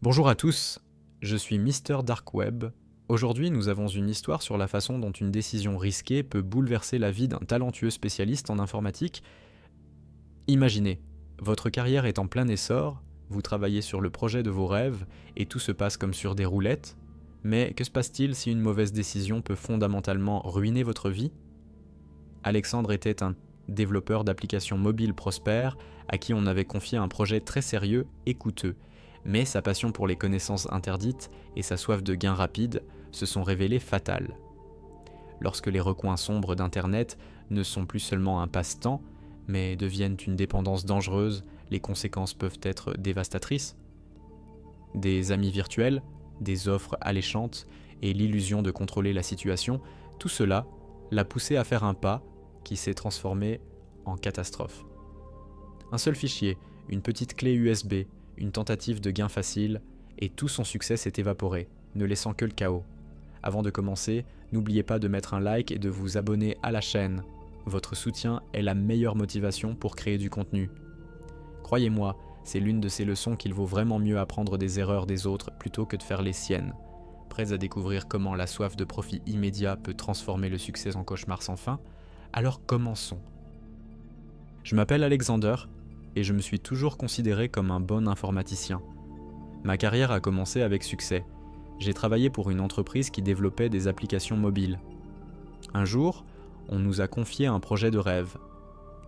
Bonjour à tous, je suis Mister Dark Web. Aujourd'hui, nous avons une histoire sur la façon dont une décision risquée peut bouleverser la vie d'un talentueux spécialiste en informatique. Imaginez, votre carrière est en plein essor, vous travaillez sur le projet de vos rêves et tout se passe comme sur des roulettes. Mais que se passe-t-il si une mauvaise décision peut fondamentalement ruiner votre vie? Alexandre était un développeur d'applications mobiles prospères à qui on avait confié un projet très sérieux et coûteux. Mais sa passion pour les connaissances interdites et sa soif de gains rapides se sont révélées fatales. Lorsque les recoins sombres d'Internet ne sont plus seulement un passe-temps, mais deviennent une dépendance dangereuse, les conséquences peuvent être dévastatrices. Des amis virtuels, des offres alléchantes et l'illusion de contrôler la situation, tout cela l'a poussé à faire un pas qui s'est transformé en catastrophe. Un seul fichier, une petite clé USB, une tentative de gain facile, et tout son succès s'est évaporé, ne laissant que le chaos. Avant de commencer, n'oubliez pas de mettre un like et de vous abonner à la chaîne. Votre soutien est la meilleure motivation pour créer du contenu. Croyez-moi, c'est l'une de ces leçons qu'il vaut vraiment mieux apprendre des erreurs des autres plutôt que de faire les siennes. Prêts à découvrir comment la soif de profit immédiat peut transformer le succès en cauchemar sans fin? Alors commençons. Je m'appelle Alexander et je me suis toujours considéré comme un bon informaticien. Ma carrière a commencé avec succès. J'ai travaillé pour une entreprise qui développait des applications mobiles. Un jour, on nous a confié un projet de rêve,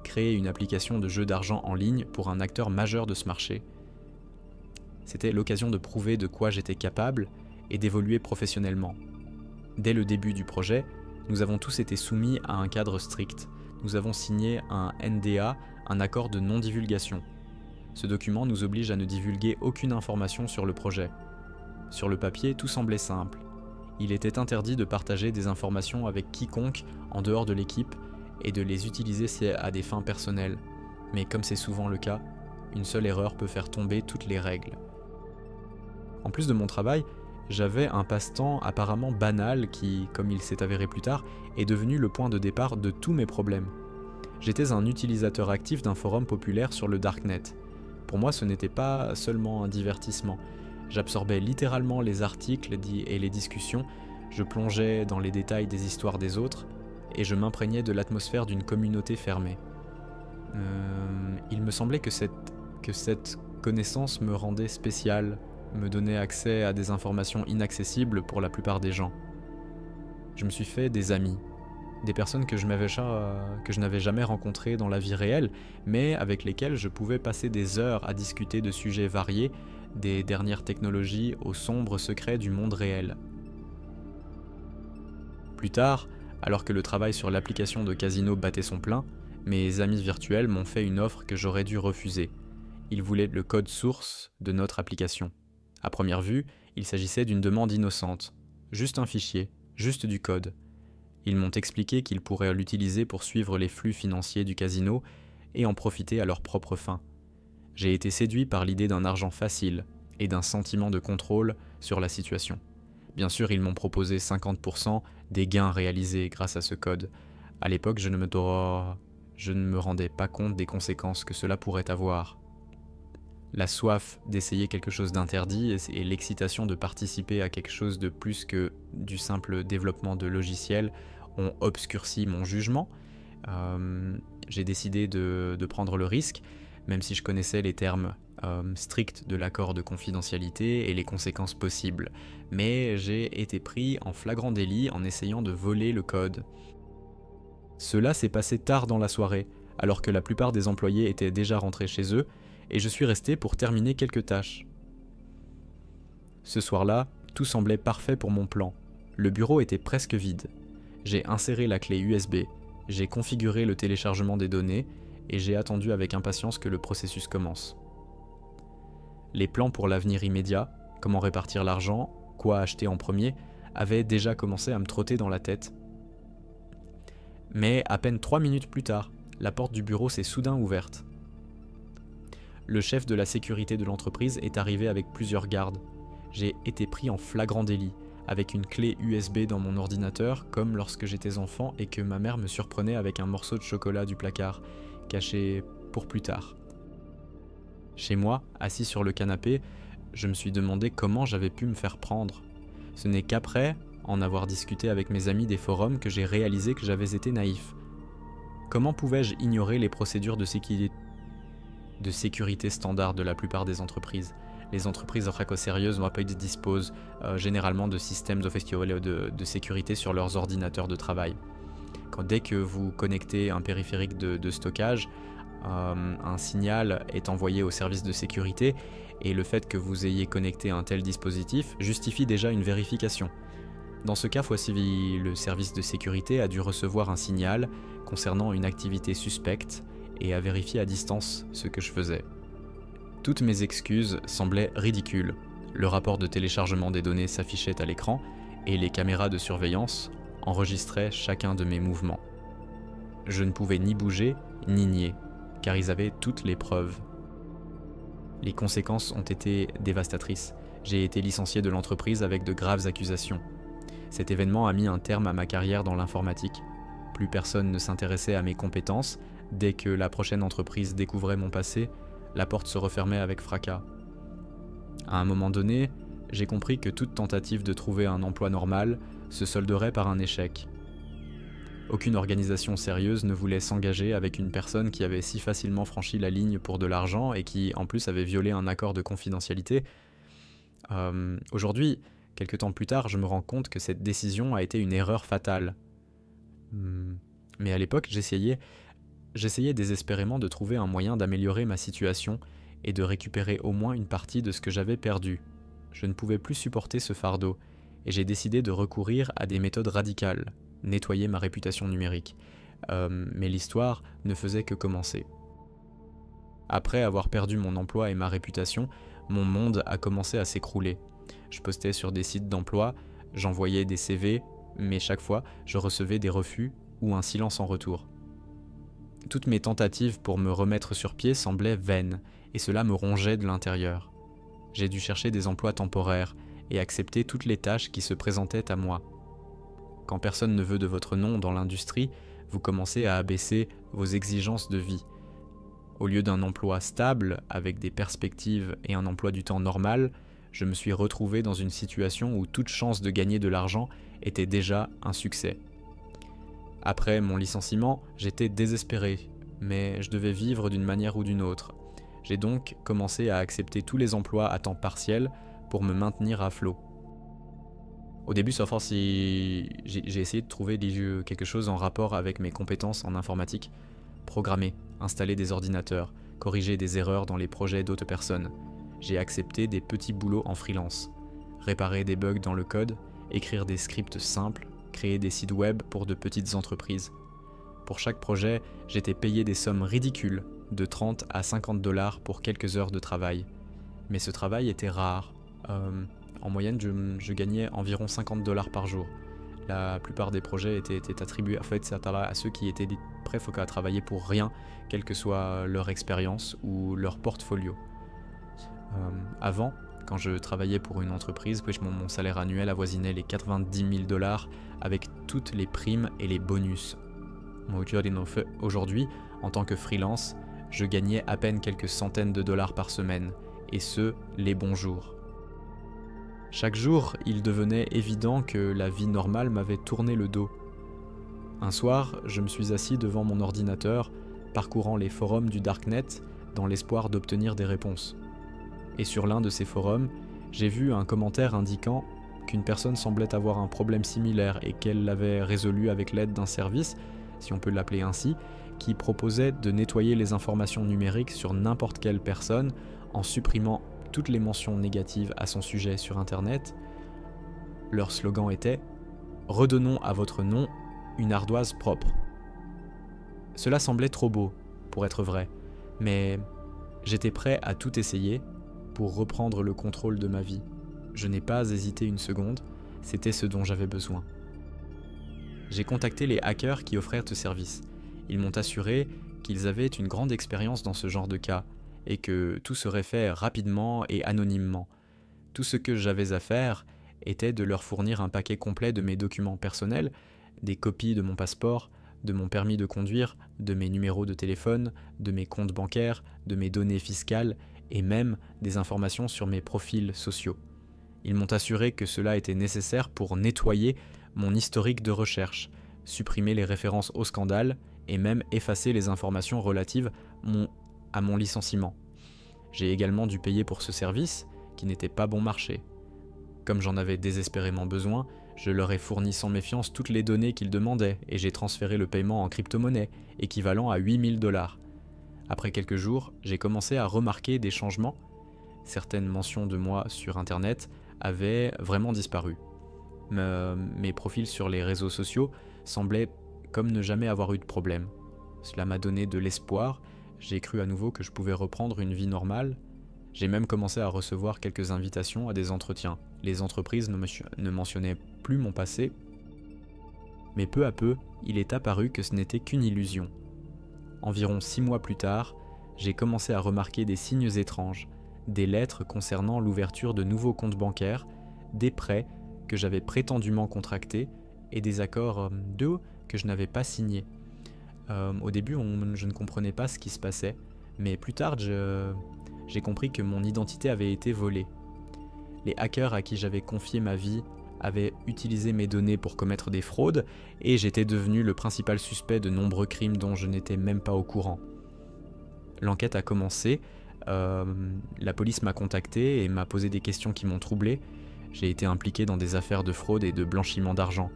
créer une application de jeu d'argent en ligne pour un acteur majeur de ce marché. C'était l'occasion de prouver de quoi j'étais capable et d'évoluer professionnellement. Dès le début du projet, nous avons tous été soumis à un cadre strict. Nous avons signé un NDA, un accord de non-divulgation. Ce document nous oblige à ne divulguer aucune information sur le projet. Sur le papier, tout semblait simple. Il était interdit de partager des informations avec quiconque en dehors de l'équipe et de les utiliser à des fins personnelles. Mais comme c'est souvent le cas, une seule erreur peut faire tomber toutes les règles. En plus de mon travail, j'avais un passe-temps apparemment banal qui, comme il s'est avéré plus tard, est devenu le point de départ de tous mes problèmes. J'étais un utilisateur actif d'un forum populaire sur le Darknet. Pour moi, ce n'était pas seulement un divertissement. J'absorbais littéralement les articles et les discussions, je plongeais dans les détails des histoires des autres, et je m'imprégnais de l'atmosphère d'une communauté fermée. Il me semblait que cette connaissance me rendait spécial, me donnait accès à des informations inaccessibles pour la plupart des gens. Je me suis fait des amis, des personnes que je n'avais jamais rencontrées dans la vie réelle, mais avec lesquelles je pouvais passer des heures à discuter de sujets variés, des dernières technologies aux sombres secrets du monde réel. Plus tard, alors que le travail sur l'application de casino battait son plein, mes amis virtuels m'ont fait une offre que j'aurais dû refuser. Ils voulaient le code source de notre application. À première vue, il s'agissait d'une demande innocente. Juste un fichier, juste du code. Ils m'ont expliqué qu'ils pourraient l'utiliser pour suivre les flux financiers du casino et en profiter à leur propre fin. J'ai été séduit par l'idée d'un argent facile et d'un sentiment de contrôle sur la situation. Bien sûr, ils m'ont proposé 50% des gains réalisés grâce à ce code. À l'époque, je ne me rendais pas compte des conséquences que cela pourrait avoir. La soif d'essayer quelque chose d'interdit et l'excitation de participer à quelque chose de plus que du simple développement de logiciels ont obscurci mon jugement. J'ai décidé de prendre le risque, même si je connaissais les termes stricts de l'accord de confidentialité et les conséquences possibles. Mais j'ai été pris en flagrant délit en essayant de voler le code. Cela s'est passé tard dans la soirée, alors que la plupart des employés étaient déjà rentrés chez eux, et je suis resté pour terminer quelques tâches. Ce soir-là, tout semblait parfait pour mon plan. Le bureau était presque vide. J'ai inséré la clé USB, j'ai configuré le téléchargement des données, et j'ai attendu avec impatience que le processus commence. Les plans pour l'avenir immédiat, comment répartir l'argent, quoi acheter en premier, avaient déjà commencé à me trotter dans la tête. Mais à peine 3 minutes plus tard, la porte du bureau s'est soudain ouverte. Le chef de la sécurité de l'entreprise est arrivé avec plusieurs gardes. J'ai été pris en flagrant délit, avec une clé USB dans mon ordinateur, comme lorsque j'étais enfant et que ma mère me surprenait avec un morceau de chocolat du placard, caché pour plus tard. Chez moi, assis sur le canapé, je me suis demandé comment j'avais pu me faire prendre. Ce n'est qu'après en avoir discuté avec mes amis des forums que j'ai réalisé que j'avais été naïf. Comment pouvais-je ignorer les procédures de sécurité standard de la plupart des entreprises? Les entreprises sérieuses disposent généralement de systèmes de sécurité sur leurs ordinateurs de travail. Dès que vous connectez un périphérique de stockage, un signal est envoyé au service de sécurité et le fait que vous ayez connecté un tel dispositif justifie déjà une vérification. Dans ce cas, le service de sécurité a dû recevoir un signal concernant une activité suspecte et a vérifié à distance ce que je faisais. Toutes mes excuses semblaient ridicules. Le rapport de téléchargement des données s'affichait à l'écran et les caméras de surveillance enregistraient chacun de mes mouvements. Je ne pouvais ni bouger ni nier, car ils avaient toutes les preuves. Les conséquences ont été dévastatrices. J'ai été licencié de l'entreprise avec de graves accusations. Cet événement a mis un terme à ma carrière dans l'informatique. Plus personne ne s'intéressait à mes compétences. Dès que la prochaine entreprise découvrait mon passé, la porte se refermait avec fracas. À un moment donné, j'ai compris que toute tentative de trouver un emploi normal se solderait par un échec. Aucune organisation sérieuse ne voulait s'engager avec une personne qui avait si facilement franchi la ligne pour de l'argent et qui, en plus, avait violé un accord de confidentialité. Aujourd'hui, quelques temps plus tard, je me rends compte que cette décision a été une erreur fatale. Mais à l'époque, j'essayais désespérément de trouver un moyen d'améliorer ma situation et de récupérer au moins une partie de ce que j'avais perdu. Je ne pouvais plus supporter ce fardeau, et j'ai décidé de recourir à des méthodes radicales, nettoyer ma réputation numérique. Mais l'histoire ne faisait que commencer. Après avoir perdu mon emploi et ma réputation, mon monde a commencé à s'écrouler. Je postais sur des sites d'emploi, j'envoyais des CV, mais chaque fois, je recevais des refus ou un silence en retour. Toutes mes tentatives pour me remettre sur pied semblaient vaines, et cela me rongeait de l'intérieur. J'ai dû chercher des emplois temporaires et accepter toutes les tâches qui se présentaient à moi. Quand personne ne veut de votre nom dans l'industrie, vous commencez à abaisser vos exigences de vie. Au lieu d'un emploi stable, avec des perspectives et un emploi du temps normal, je me suis retrouvé dans une situation où toute chance de gagner de l'argent était déjà un succès. Après mon licenciement, j'étais désespéré, mais je devais vivre d'une manière ou d'une autre. J'ai donc commencé à accepter tous les emplois à temps partiel pour me maintenir à flot. Au début, sauf si j'ai essayé de trouver quelque chose en rapport avec mes compétences en informatique. Programmer, installer des ordinateurs, corriger des erreurs dans les projets d'autres personnes. J'ai accepté des petits boulots en freelance. Réparer des bugs dans le code, écrire des scripts simples, créer des sites web pour de petites entreprises. Pour chaque projet, j'étais payé des sommes ridicules, de 30 à 50 $ pour quelques heures de travail. Mais ce travail était rare. En moyenne, je gagnais environ 50 $ par jour. La plupart des projets étaient attribués à ceux qui étaient prêts à travailler pour rien, quelle que soit leur expérience ou leur portfolio. Avant, quand je travaillais pour une entreprise, mon salaire annuel avoisinait les 90 000 $ avec toutes les primes et les bonus. Aujourd'hui, en tant que freelance, je gagnais à peine quelques centaines de dollars par semaine, et ce, les bons jours. Chaque jour, il devenait évident que la vie normale m'avait tourné le dos. Un soir, je me suis assis devant mon ordinateur, parcourant les forums du Darknet dans l'espoir d'obtenir des réponses. Et sur l'un de ces forums, j'ai vu un commentaire indiquant qu'une personne semblait avoir un problème similaire et qu'elle l'avait résolu avec l'aide d'un service, si on peut l'appeler ainsi, qui proposait de nettoyer les informations numériques sur n'importe quelle personne en supprimant toutes les mentions négatives à son sujet sur Internet. Leur slogan était « Redonnons à votre nom une ardoise propre ». Cela semblait trop beau pour être vrai, mais j'étais prêt à tout essayer pour reprendre le contrôle de ma vie. Je n'ai pas hésité une seconde, c'était ce dont j'avais besoin. J'ai contacté les hackers qui offraient ce service. Ils m'ont assuré qu'ils avaient une grande expérience dans ce genre de cas et que tout serait fait rapidement et anonymement. Tout ce que j'avais à faire était de leur fournir un paquet complet de mes documents personnels, des copies de mon passeport, de mon permis de conduire, de mes numéros de téléphone, de mes comptes bancaires, de mes données fiscales et même des informations sur mes profils sociaux. Ils m'ont assuré que cela était nécessaire pour nettoyer mon historique de recherche, supprimer les références au scandale et même effacer les informations relatives à mon licenciement. J'ai également dû payer pour ce service, qui n'était pas bon marché. Comme j'en avais désespérément besoin, je leur ai fourni sans méfiance toutes les données qu'ils demandaient et j'ai transféré le paiement en crypto-monnaie, équivalent à 8000 $. Après quelques jours, j'ai commencé à remarquer des changements. Certaines mentions de moi sur Internet avaient vraiment disparu. Mes profils sur les réseaux sociaux semblaient comme ne jamais avoir eu de problème. Cela m'a donné de l'espoir, j'ai cru à nouveau que je pouvais reprendre une vie normale. J'ai même commencé à recevoir quelques invitations à des entretiens. Les entreprises ne mentionnaient plus mon passé, mais peu à peu, il est apparu que ce n'était qu'une illusion. Environ 6 mois plus tard, j'ai commencé à remarquer des signes étranges, des lettres concernant l'ouverture de nouveaux comptes bancaires, des prêts que j'avais prétendument contractés et des accords d'eux que je n'avais pas signés. Au début, je ne comprenais pas ce qui se passait, mais plus tard, j'ai compris que mon identité avait été volée. Les hackers à qui j'avais confié ma vie avaient utilisé mes données pour commettre des fraudes et j'étais devenu le principal suspect de nombreux crimes dont je n'étais même pas au courant. L'enquête a commencé, la police m'a contacté et m'a posé des questions qui m'ont troublé. J'ai été impliqué dans des affaires de fraude et de blanchiment d'argent.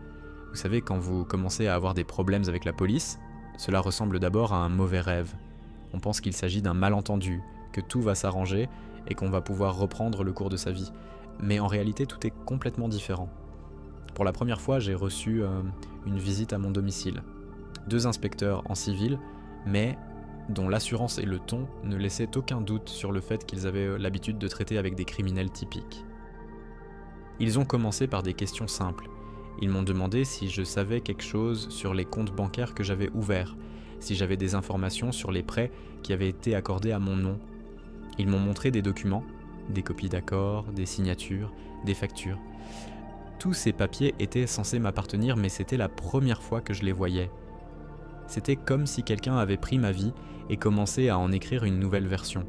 Vous savez, quand vous commencez à avoir des problèmes avec la police, cela ressemble d'abord à un mauvais rêve. On pense qu'il s'agit d'un malentendu, que tout va s'arranger et qu'on va pouvoir reprendre le cours de sa vie. Mais en réalité, tout est complètement différent. Pour la première fois, j'ai reçu une visite à mon domicile. 2 inspecteurs en civil, mais dont l'assurance et le ton ne laissaient aucun doute sur le fait qu'ils avaient l'habitude de traiter avec des criminels typiques. Ils ont commencé par des questions simples. Ils m'ont demandé si je savais quelque chose sur les comptes bancaires que j'avais ouverts, si j'avais des informations sur les prêts qui avaient été accordés à mon nom. Ils m'ont montré des documents, des copies d'accords, des signatures, des factures. Tous ces papiers étaient censés m'appartenir, mais c'était la première fois que je les voyais. C'était comme si quelqu'un avait pris ma vie et commencé à en écrire une nouvelle version,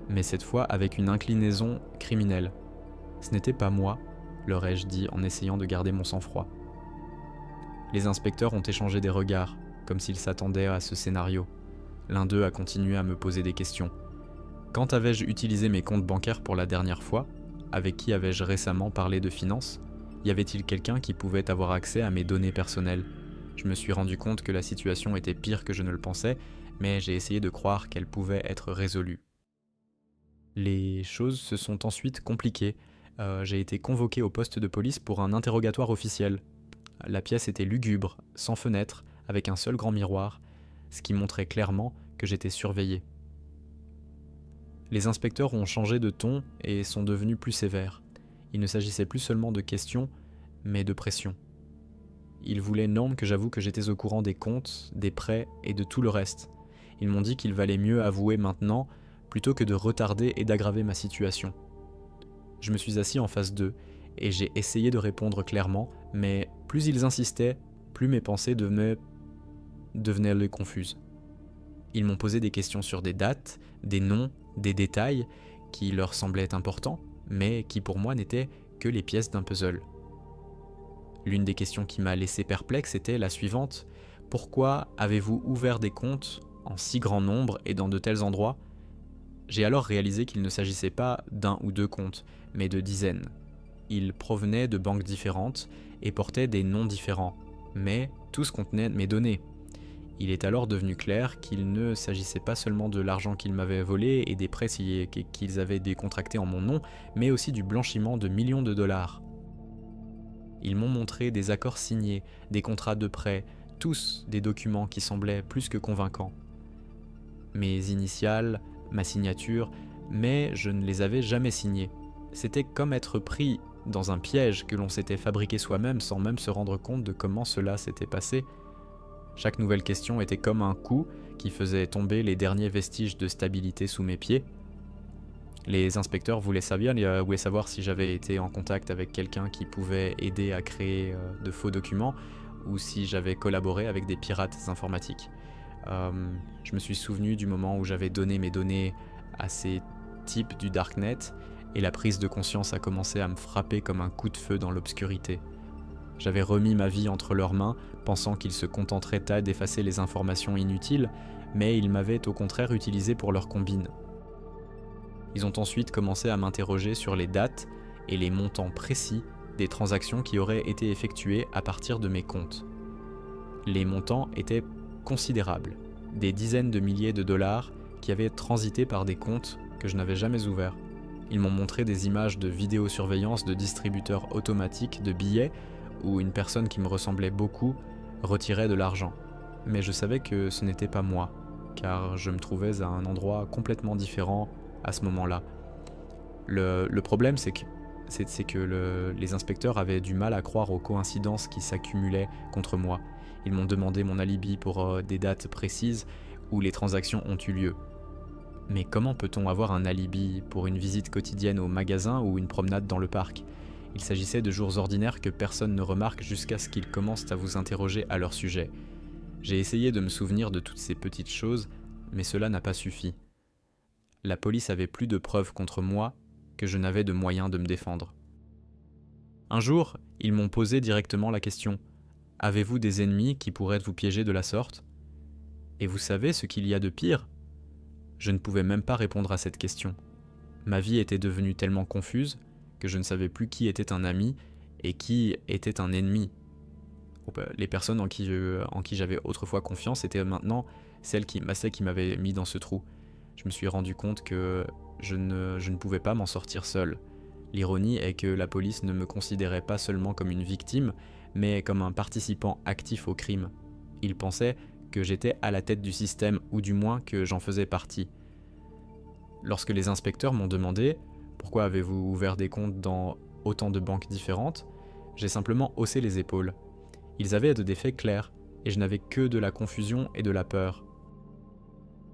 mais cette fois avec une inclinaison criminelle. Ce n'était pas moi, leur ai-je dit en essayant de garder mon sang-froid. Les inspecteurs ont échangé des regards, comme s'ils s'attendaient à ce scénario. L'un d'eux a continué à me poser des questions. Quand avais-je utilisé mes comptes bancaires pour la dernière fois? Avec qui avais-je récemment parlé de finances? Y avait-il quelqu'un qui pouvait avoir accès à mes données personnelles? Je me suis rendu compte que la situation était pire que je ne le pensais, mais j'ai essayé de croire qu'elle pouvait être résolue. Les choses se sont ensuite compliquées. J'ai été convoqué au poste de police pour un interrogatoire officiel. La pièce était lugubre, sans fenêtre, avec un seul grand miroir, ce qui montrait clairement que j'étais surveillé. Les inspecteurs ont changé de ton et sont devenus plus sévères. Il ne s'agissait plus seulement de questions, mais de pression. Ils voulaient énorme que j'avoue que j'étais au courant des comptes, des prêts et de tout le reste. Ils m'ont dit qu'il valait mieux avouer maintenant plutôt que de retarder et d'aggraver ma situation. Je me suis assis en face d'eux et j'ai essayé de répondre clairement, mais plus ils insistaient, plus mes pensées devenaient confuses. Ils m'ont posé des questions sur des dates, des noms, des détails qui leur semblaient importants, mais qui pour moi n'étaient que les pièces d'un puzzle. L'une des questions qui m'a laissé perplexe était la suivante. Pourquoi avez-vous ouvert des comptes en si grand nombre et dans de tels endroits? J'ai alors réalisé qu'il ne s'agissait pas d'1 ou 2 comptes, mais de dizaines. Ils provenaient de banques différentes et portaient des noms différents, mais tous contenaient mes données. Il est alors devenu clair qu'il ne s'agissait pas seulement de l'argent qu'ils m'avaient volé et des prêts qu'ils avaient décontractés en mon nom, mais aussi du blanchiment de millions de dollars. Ils m'ont montré des accords signés, des contrats de prêt, tous des documents qui semblaient plus que convaincants. Mes initiales, ma signature, mais je ne les avais jamais signés. C'était comme être pris dans un piège que l'on s'était fabriqué soi-même sans même se rendre compte de comment cela s'était passé. Chaque nouvelle question était comme un coup qui faisait tomber les derniers vestiges de stabilité sous mes pieds. Les inspecteurs voulaient savoir si j'avais été en contact avec quelqu'un qui pouvait aider à créer de faux documents ou si j'avais collaboré avec des pirates informatiques. Je me suis souvenu du moment où j'avais donné mes données à ces types du Darknet, et la prise de conscience a commencé à me frapper comme un coup de feu dans l'obscurité. J'avais remis ma vie entre leurs mains, pensant qu'ils se contenteraient d'effacer les informations inutiles, mais ils m'avaient au contraire utilisé pour leur combine. Ils ont ensuite commencé à m'interroger sur les dates et les montants précis des transactions qui auraient été effectuées à partir de mes comptes. Les montants étaient considérables, des dizaines de milliers de dollars qui avaient transité par des comptes que je n'avais jamais ouverts. Ils m'ont montré des images de vidéosurveillance de distributeurs automatiques de billets où une personne qui me ressemblait beaucoup retirait de l'argent. Mais je savais que ce n'était pas moi, car je me trouvais à un endroit complètement différent à ce moment-là. Le problème, c'est que les inspecteurs avaient du mal à croire aux coïncidences qui s'accumulaient contre moi. Ils m'ont demandé mon alibi pour des dates précises où les transactions ont eu lieu. Mais comment peut-on avoir un alibi pour une visite quotidienne au magasin ou une promenade dans le parc ? Il s'agissait de jours ordinaires que personne ne remarque jusqu'à ce qu'ils commencent à vous interroger à leur sujet. J'ai essayé de me souvenir de toutes ces petites choses, mais cela n'a pas suffi. La police avait plus de preuves contre moi que je n'avais de moyens de me défendre. Un jour, ils m'ont posé directement la question : « Avez-vous des ennemis qui pourraient vous piéger de la sorte ? » Et vous savez ce qu'il y a de pire ? Je ne pouvais même pas répondre à cette question. Ma vie était devenue tellement confuse que je ne savais plus qui était un ami et qui était un ennemi. Les personnes en qui j'avais autrefois confiance étaient maintenant celles qui m'avaient mis dans ce trou. Je me suis rendu compte que je ne pouvais pas m'en sortir seul. L'ironie est que la police ne me considérait pas seulement comme une victime, mais comme un participant actif au crime. Ils pensaient que j'étais à la tête du système, ou du moins que j'en faisais partie. Lorsque les inspecteurs m'ont demandé « Pourquoi avez-vous ouvert des comptes dans autant de banques différentes ?», j'ai simplement haussé les épaules. Ils avaient des faits clairs, et je n'avais que de la confusion et de la peur.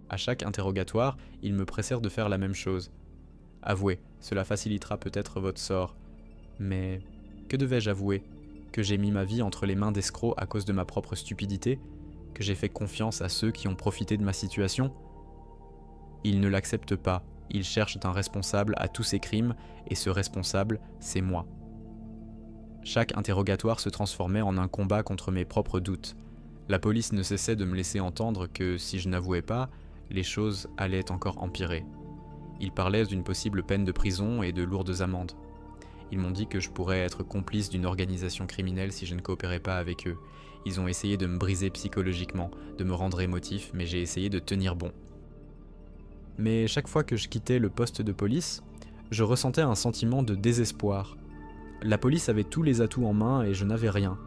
À chaque interrogatoire, ils me pressèrent de faire la même chose. Avouez, cela facilitera peut-être votre sort. Mais que devais-je avouer ? Que j'ai mis ma vie entre les mains d'escrocs à cause de ma propre stupidité ? Que j'ai fait confiance à ceux qui ont profité de ma situation ? Ils ne l'acceptent pas, ils cherchent un responsable à tous ces crimes, et ce responsable, c'est moi. Chaque interrogatoire se transformait en un combat contre mes propres doutes. La police ne cessait de me laisser entendre que si je n'avouais pas, les choses allaient encore empirer. Ils parlaient d'une possible peine de prison et de lourdes amendes. Ils m'ont dit que je pourrais être complice d'une organisation criminelle si je ne coopérais pas avec eux. Ils ont essayé de me briser psychologiquement, de me rendre émotif, mais j'ai essayé de tenir bon. Mais chaque fois que je quittais le poste de police, je ressentais un sentiment de désespoir. La police avait tous les atouts en main et je n'avais rien.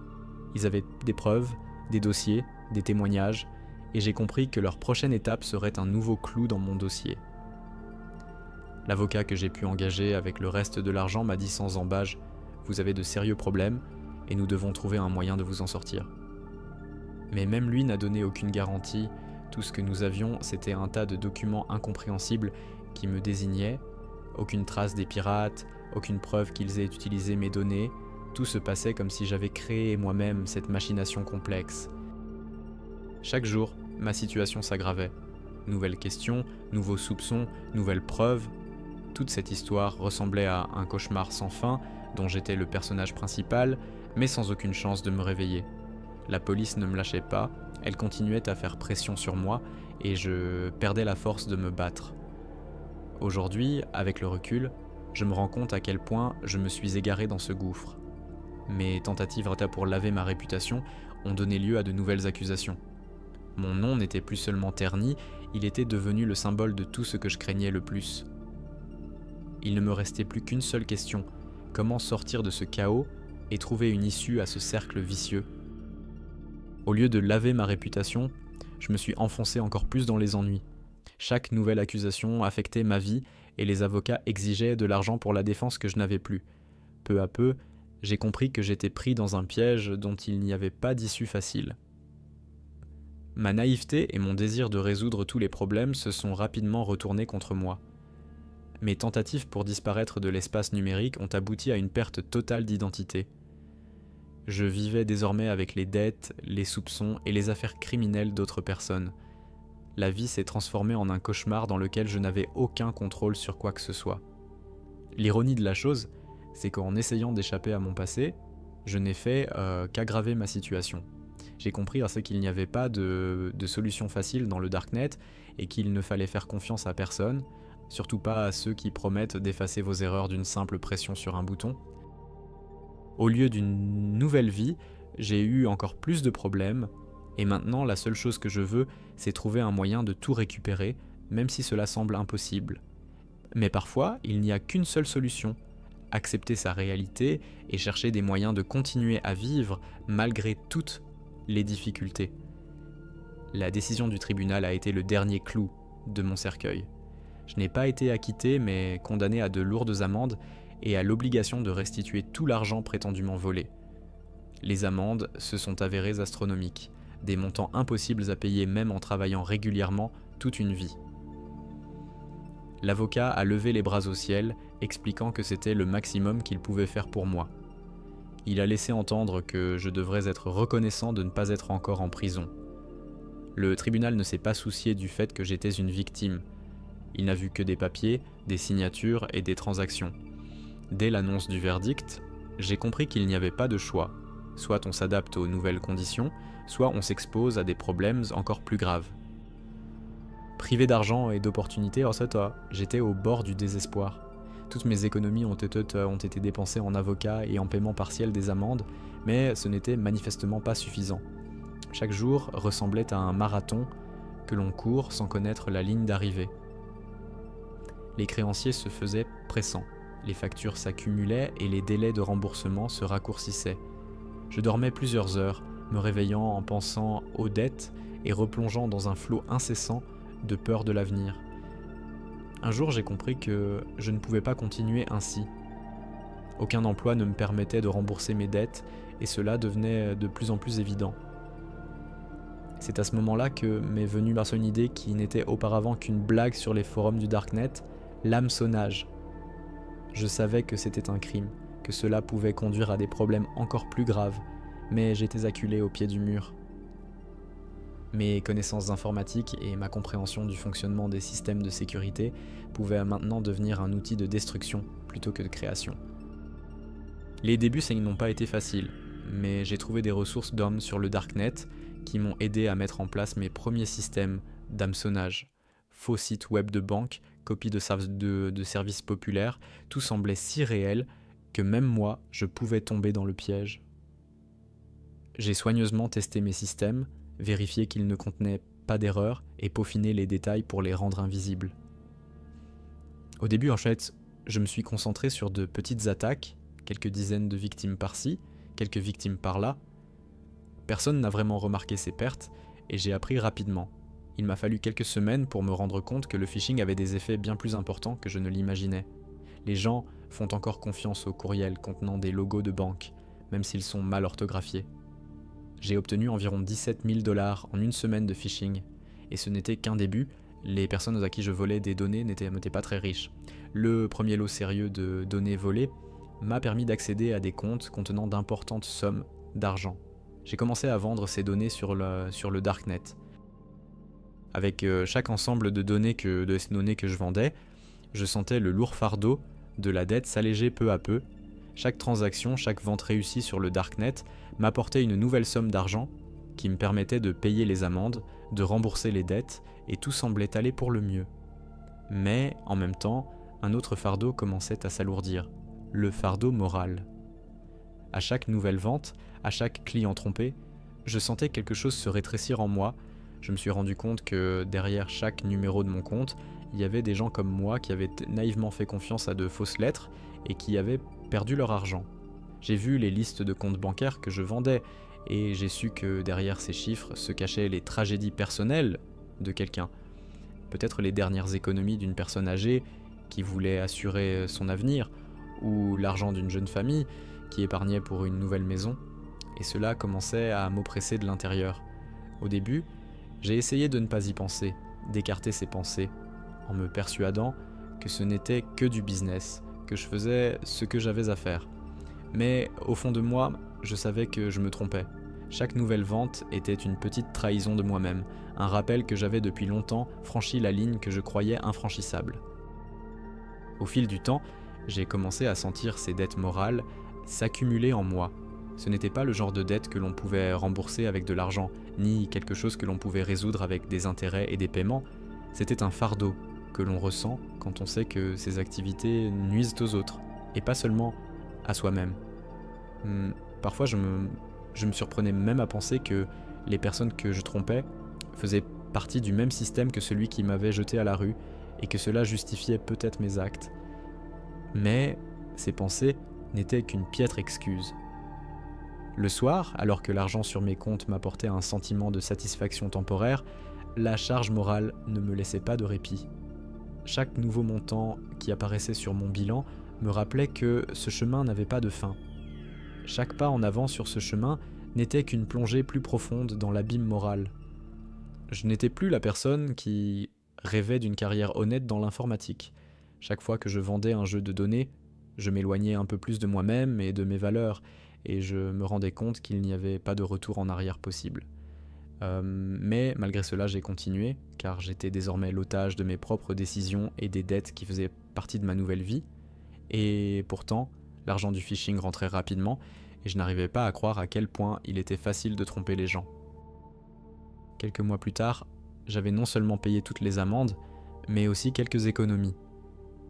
Ils avaient des preuves, des dossiers, des témoignages, et j'ai compris que leur prochaine étape serait un nouveau clou dans mon dossier. L'avocat que j'ai pu engager avec le reste de l'argent m'a dit sans ambages : « Vous avez de sérieux problèmes et nous devons trouver un moyen de vous en sortir. » Mais même lui n'a donné aucune garantie. Tout ce que nous avions, c'était un tas de documents incompréhensibles qui me désignaient, aucune trace des pirates, aucune preuve qu'ils aient utilisé mes données. Tout se passait comme si j'avais créé moi-même cette machination complexe. Chaque jour, ma situation s'aggravait. Nouvelles questions, nouveaux soupçons, nouvelles preuves. Toute cette histoire ressemblait à un cauchemar sans fin dont j'étais le personnage principal, mais sans aucune chance de me réveiller. La police ne me lâchait pas, elle continuait à faire pression sur moi et je perdais la force de me battre. Aujourd'hui, avec le recul, je me rends compte à quel point je me suis égaré dans ce gouffre. Mes tentatives pour laver ma réputation ont donné lieu à de nouvelles accusations. Mon nom n'était plus seulement terni, il était devenu le symbole de tout ce que je craignais le plus. Il ne me restait plus qu'une seule question : comment sortir de ce chaos et trouver une issue à ce cercle vicieux ? Au lieu de laver ma réputation, je me suis enfoncé encore plus dans les ennuis. Chaque nouvelle accusation affectait ma vie et les avocats exigeaient de l'argent pour la défense que je n'avais plus. Peu à peu, j'ai compris que j'étais pris dans un piège dont il n'y avait pas d'issue facile. Ma naïveté et mon désir de résoudre tous les problèmes se sont rapidement retournés contre moi. Mes tentatives pour disparaître de l'espace numérique ont abouti à une perte totale d'identité. Je vivais désormais avec les dettes, les soupçons et les affaires criminelles d'autres personnes. La vie s'est transformée en un cauchemar dans lequel je n'avais aucun contrôle sur quoi que ce soit. L'ironie de la chose, c'est qu'en essayant d'échapper à mon passé, je n'ai fait qu'aggraver ma situation. J'ai compris à ce qu'il n'y avait pas de solution facile dans le Darknet et qu'il ne fallait faire confiance à personne, surtout pas à ceux qui promettent d'effacer vos erreurs d'une simple pression sur un bouton. Au lieu d'une nouvelle vie, j'ai eu encore plus de problèmes, et maintenant la seule chose que je veux, c'est trouver un moyen de tout récupérer, même si cela semble impossible. Mais parfois, il n'y a qu'une seule solution: accepter sa réalité et chercher des moyens de continuer à vivre malgré toutes les difficultés. La décision du tribunal a été le dernier clou de mon cercueil. Je n'ai pas été acquitté, mais condamné à de lourdes amendes et à l'obligation de restituer tout l'argent prétendument volé. Les amendes se sont avérées astronomiques, des montants impossibles à payer même en travaillant régulièrement toute une vie. L'avocat a levé les bras au ciel, expliquant que c'était le maximum qu'il pouvait faire pour moi. Il a laissé entendre que je devrais être reconnaissant de ne pas être encore en prison. Le tribunal ne s'est pas soucié du fait que j'étais une victime. Il n'a vu que des papiers, des signatures et des transactions. Dès l'annonce du verdict, j'ai compris qu'il n'y avait pas de choix. Soit on s'adapte aux nouvelles conditions, soit on s'expose à des problèmes encore plus graves. Privé d'argent et d'opportunités, j'étais au bord du désespoir. Toutes mes économies ont été dépensées en avocats et en paiement partiel des amendes, mais ce n'était manifestement pas suffisant. Chaque jour ressemblait à un marathon que l'on court sans connaître la ligne d'arrivée. Les créanciers se faisaient pressants, les factures s'accumulaient et les délais de remboursement se raccourcissaient. Je dormais plusieurs heures, me réveillant en pensant aux dettes et replongeant dans un flot incessant de peur de l'avenir. Un jour, j'ai compris que je ne pouvais pas continuer ainsi. Aucun emploi ne me permettait de rembourser mes dettes et cela devenait de plus en plus évident. C'est à ce moment-là que m'est venue une idée qui n'était auparavant qu'une blague sur les forums du Darknet, l'hameçonnage. Je savais que c'était un crime, que cela pouvait conduire à des problèmes encore plus graves, mais j'étais acculé au pied du mur. Mes connaissances informatiques et ma compréhension du fonctionnement des systèmes de sécurité pouvaient maintenant devenir un outil de destruction plutôt que de création. Les débuts n'ont pas été faciles, mais j'ai trouvé des ressources d'hommes sur le Darknet qui m'ont aidé à mettre en place mes premiers systèmes d'hameçonnage. Faux sites web de banque, copies de services populaires, tout semblait si réel que même moi, je pouvais tomber dans le piège. J'ai soigneusement testé mes systèmes, vérifié qu'ils ne contenaient pas d'erreurs et peaufiné les détails pour les rendre invisibles. Au début, je me suis concentré sur de petites attaques, quelques dizaines de victimes par-ci, quelques victimes par-là. Personne n'a vraiment remarqué ces pertes et j'ai appris rapidement. Il m'a fallu quelques semaines pour me rendre compte que le phishing avait des effets bien plus importants que je ne l'imaginais. Les gens font encore confiance aux courriels contenant des logos de banque, même s'ils sont mal orthographiés. J'ai obtenu environ 17 000 $ en une semaine de phishing, et ce n'était qu'un début, les personnes à qui je volais des données n'étaient pas très riches. Le premier lot sérieux de données volées m'a permis d'accéder à des comptes contenant d'importantes sommes d'argent. J'ai commencé à vendre ces données sur le Darknet. Avec chaque ensemble de ces données que je vendais, je sentais le lourd fardeau de la dette s'alléger peu à peu. Chaque transaction, chaque vente réussie sur le Darknet m'apportait une nouvelle somme d'argent qui me permettait de payer les amendes, de rembourser les dettes, et tout semblait aller pour le mieux. Mais, en même temps, un autre fardeau commençait à s'alourdir, le fardeau moral. À chaque nouvelle vente, à chaque client trompé, je sentais quelque chose se rétrécir en moi. Je me suis rendu compte que derrière chaque numéro de mon compte, il y avait des gens comme moi qui avaient naïvement fait confiance à de fausses lettres et qui avaient perdu leur argent. J'ai vu les listes de comptes bancaires que je vendais et j'ai su que derrière ces chiffres se cachaient les tragédies personnelles de quelqu'un. Peut-être les dernières économies d'une personne âgée qui voulait assurer son avenir, ou l'argent d'une jeune famille qui épargnait pour une nouvelle maison. Et cela commençait à m'oppresser de l'intérieur. Au début, j'ai essayé de ne pas y penser, d'écarter ces pensées, en me persuadant que ce n'était que du business, que je faisais ce que j'avais à faire. Mais au fond de moi, je savais que je me trompais. Chaque nouvelle vente était une petite trahison de moi-même, un rappel que j'avais depuis longtemps franchi la ligne que je croyais infranchissable. Au fil du temps, j'ai commencé à sentir ces dettes morales s'accumuler en moi. Ce n'était pas le genre de dette que l'on pouvait rembourser avec de l'argent, ni quelque chose que l'on pouvait résoudre avec des intérêts et des paiements. C'était un fardeau que l'on ressent quand on sait que ces activités nuisent aux autres, et pas seulement à soi-même. Parfois, je me surprenais même à penser que les personnes que je trompais faisaient partie du même système que celui qui m'avait jeté à la rue, et que cela justifiait peut-être mes actes. Mais ces pensées n'étaient qu'une piètre excuse. Le soir, alors que l'argent sur mes comptes m'apportait un sentiment de satisfaction temporaire, la charge morale ne me laissait pas de répit. Chaque nouveau montant qui apparaissait sur mon bilan me rappelait que ce chemin n'avait pas de fin. Chaque pas en avant sur ce chemin n'était qu'une plongée plus profonde dans l'abîme moral. Je n'étais plus la personne qui rêvait d'une carrière honnête dans l'informatique. Chaque fois que je vendais un jeu de données, je m'éloignais un peu plus de moi-même et de mes valeurs, et je me rendais compte qu'il n'y avait pas de retour en arrière possible. Mais malgré cela, j'ai continué, car j'étais désormais l'otage de mes propres décisions et des dettes qui faisaient partie de ma nouvelle vie. Et pourtant, l'argent du phishing rentrait rapidement, et je n'arrivais pas à croire à quel point il était facile de tromper les gens. Quelques mois plus tard, j'avais non seulement payé toutes les amendes, mais aussi quelques économies.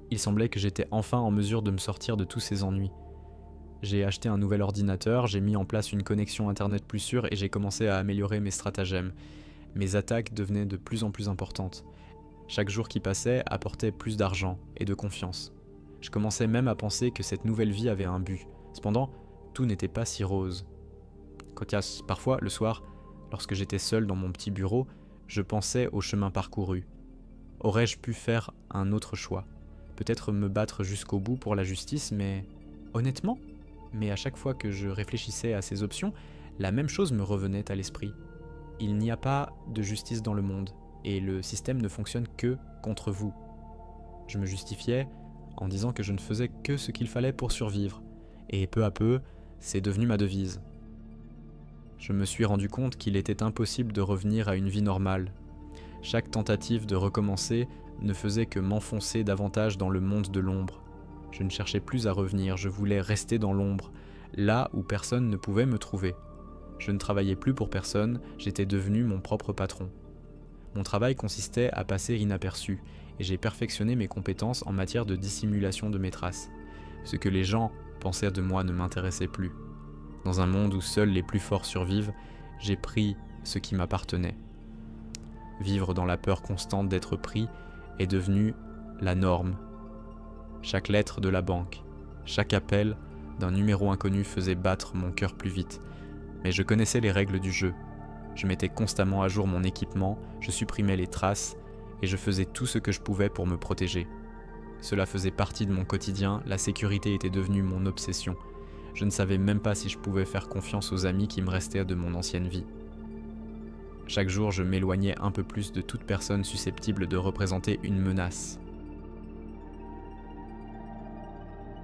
Il semblait que j'étais enfin en mesure de me sortir de tous ces ennuis. J'ai acheté un nouvel ordinateur, j'ai mis en place une connexion internet plus sûre et j'ai commencé à améliorer mes stratagèmes. Mes attaques devenaient de plus en plus importantes. Chaque jour qui passait apportait plus d'argent et de confiance. Je commençais même à penser que cette nouvelle vie avait un but. Cependant, tout n'était pas si rose. Parfois, le soir, lorsque j'étais seul dans mon petit bureau, je pensais au chemin parcouru. Aurais-je pu faire un autre choix ? Peut-être me battre jusqu'au bout pour la justice, mais honnêtement ? Mais à chaque fois que je réfléchissais à ces options, la même chose me revenait à l'esprit. Il n'y a pas de justice dans le monde, et le système ne fonctionne que contre vous. Je me justifiais en disant que je ne faisais que ce qu'il fallait pour survivre, et peu à peu, c'est devenu ma devise. Je me suis rendu compte qu'il était impossible de revenir à une vie normale. Chaque tentative de recommencer ne faisait que m'enfoncer davantage dans le monde de l'ombre. Je ne cherchais plus à revenir, je voulais rester dans l'ombre, là où personne ne pouvait me trouver. Je ne travaillais plus pour personne, j'étais devenu mon propre patron. Mon travail consistait à passer inaperçu, et j'ai perfectionné mes compétences en matière de dissimulation de mes traces. Ce que les gens pensaient de moi ne m'intéressait plus. Dans un monde où seuls les plus forts survivent, j'ai pris ce qui m'appartenait. Vivre dans la peur constante d'être pris est devenu la norme. Chaque lettre de la banque, chaque appel d'un numéro inconnu faisait battre mon cœur plus vite. Mais je connaissais les règles du jeu. Je mettais constamment à jour mon équipement, je supprimais les traces et je faisais tout ce que je pouvais pour me protéger. Cela faisait partie de mon quotidien, la sécurité était devenue mon obsession. Je ne savais même pas si je pouvais faire confiance aux amis qui me restaient de mon ancienne vie. Chaque jour, je m'éloignais un peu plus de toute personne susceptible de représenter une menace.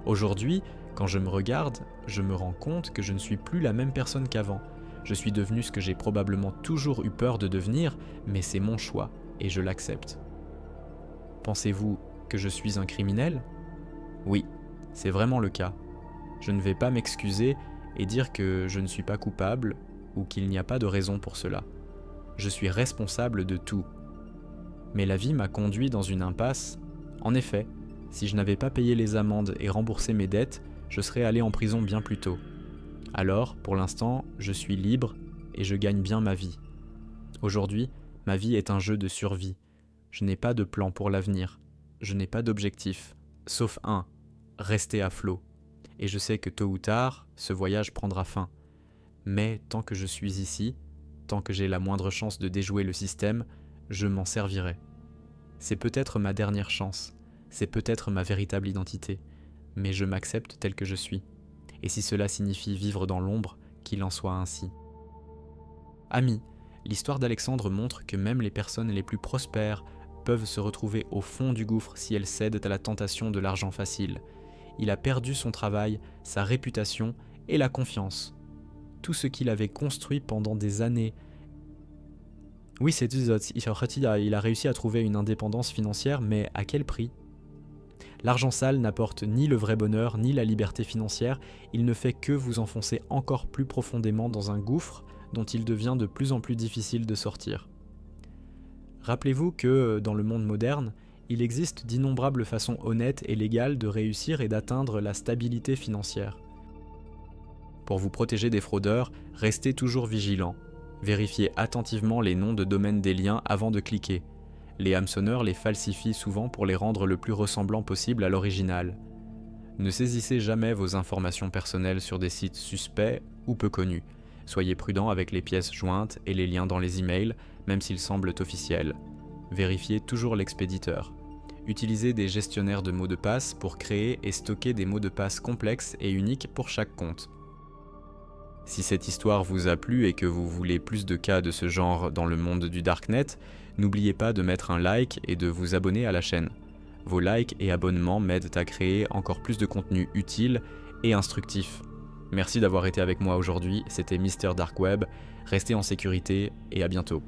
Aujourd'hui, quand je me regarde, je me rends compte que je ne suis plus la même personne qu'avant. Je suis devenu ce que j'ai probablement toujours eu peur de devenir, mais c'est mon choix, et je l'accepte. Pensez-vous que je suis un criminel ? Oui, c'est vraiment le cas. Je ne vais pas m'excuser et dire que je ne suis pas coupable ou qu'il n'y a pas de raison pour cela. Je suis responsable de tout. Mais la vie m'a conduit dans une impasse. En effet, si je n'avais pas payé les amendes et remboursé mes dettes, je serais allé en prison bien plus tôt. Alors, pour l'instant, je suis libre et je gagne bien ma vie. Aujourd'hui, ma vie est un jeu de survie. Je n'ai pas de plan pour l'avenir. Je n'ai pas d'objectif, sauf un, rester à flot. Et je sais que tôt ou tard, ce voyage prendra fin. Mais tant que je suis ici, tant que j'ai la moindre chance de déjouer le système, je m'en servirai. C'est peut-être ma dernière chance, c'est peut-être ma véritable identité, mais je m'accepte tel que je suis. Et si cela signifie vivre dans l'ombre, qu'il en soit ainsi. Amis, l'histoire d'Alexandre montre que même les personnes les plus prospères peuvent se retrouver au fond du gouffre si elles cèdent à la tentation de l'argent facile. Il a perdu son travail, sa réputation et la confiance. tout ce qu'il avait construit pendant des années. Oui, il a réussi à trouver une indépendance financière, mais à quel prix? L'argent sale n'apporte ni le vrai bonheur, ni la liberté financière, il ne fait que vous enfoncer encore plus profondément dans un gouffre dont il devient de plus en plus difficile de sortir. Rappelez-vous que, dans le monde moderne, il existe d'innombrables façons honnêtes et légales de réussir et d'atteindre la stabilité financière. Pour vous protéger des fraudeurs, restez toujours vigilant. Vérifiez attentivement les noms de domaine des liens avant de cliquer. Les hameçonneurs les falsifient souvent pour les rendre le plus ressemblant possible à l'original. Ne saisissez jamais vos informations personnelles sur des sites suspects ou peu connus. Soyez prudent avec les pièces jointes et les liens dans les emails, même s'ils semblent officiels. Vérifiez toujours l'expéditeur. Utilisez des gestionnaires de mots de passe pour créer et stocker des mots de passe complexes et uniques pour chaque compte. Si cette histoire vous a plu et que vous voulez plus de cas de ce genre dans le monde du Darknet, n'oubliez pas de mettre un like et de vous abonner à la chaîne. Vos likes et abonnements m'aident à créer encore plus de contenu utile et instructif. Merci d'avoir été avec moi aujourd'hui, c'était Mister Dark Web, restez en sécurité et à bientôt.